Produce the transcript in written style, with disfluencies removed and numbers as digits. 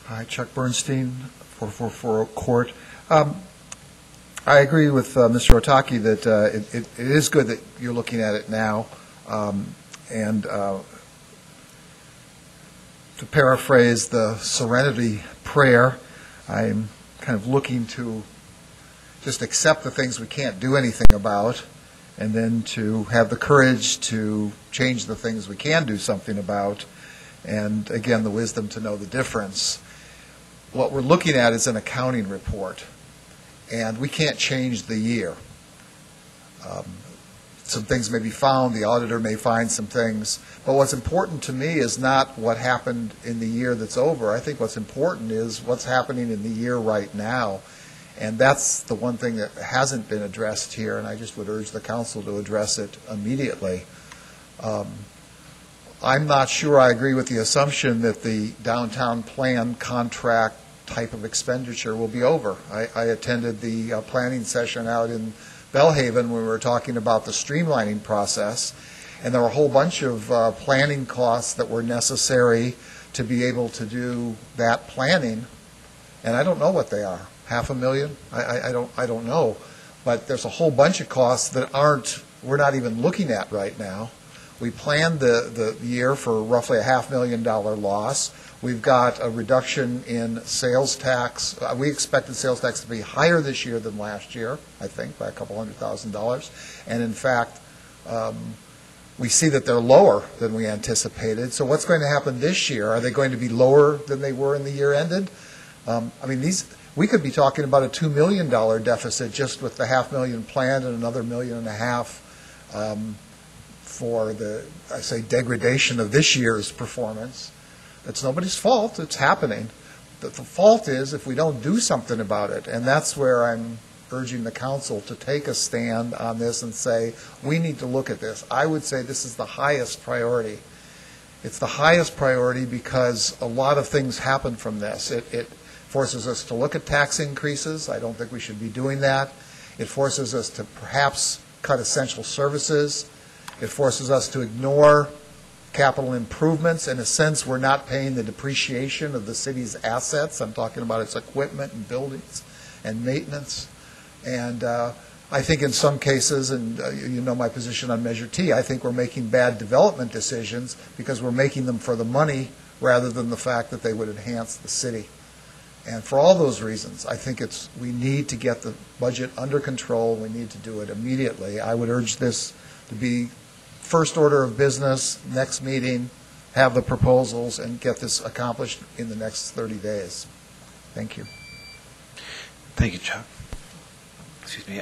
Hi, Chuck Bernstein, 444 Court. I agree with Mr. Otake that it is good that you're looking at it now. And to paraphrase the Serenity Prayer, I'm kind of looking to just accept the things we can't do anything about, and then to have the courage to change the things we can do something about, and again, the wisdom to know the difference. What we're looking at is an accounting report, and we can't change the year. Some things may be found, the auditor may find some things, but what's important to me is not what happened in the year that's over. I think what's important is what's happening in the year right now, and that's the one thing that hasn't been addressed here, and I just would urge the council to address it immediately. I'm not sure I agree with the assumption that the downtown plan contract type of expenditure will be over. I attended the planning session out in Bellhaven when we were talking about the streamlining process, and there were a whole bunch of planning costs that were necessary to be able to do that planning, and I don't know what they are. $500,000? I don't know, but there's a whole bunch of costs that we're not even looking at right now. We planned the year for roughly a $500,000 loss. We've got a reduction in sales tax. We expected sales tax to be higher this year than last year, I think, by a couple $100,000. And in fact, we see that they're lower than we anticipated. So what's going to happen this year? Are they going to be lower than they were in the year ended? We could be talking about a $2 million deficit just with the $500,000 planned and another $1.5 million for the, I say, degradation of this year's performance. It's nobody's fault. It's happening. The fault is if we don't do something about it, and that's where I'm urging the council to take a stand on this and say, we need to look at this. I would say this is the highest priority. It's the highest priority because a lot of things happen from this. It forces us to look at tax increases. I don't think we should be doing that. It forces us to perhaps cut essential services. It forces us to ignore capital improvements. In a sense, we're not paying the depreciation of the city's assets. I'm talking about its equipment and buildings and maintenance. And I think in some cases, and you know my position on Measure T, I think we're making bad development decisions because we're making them for the money rather than the fact that they would enhance the city. And for all those reasons, I think we need to get the budget under control. We need to do it immediately. I would urge this to be first order of business, next meeting, have the proposals, and get this accomplished in the next 30 days. Thank you. Thank you, Chuck. Excuse me.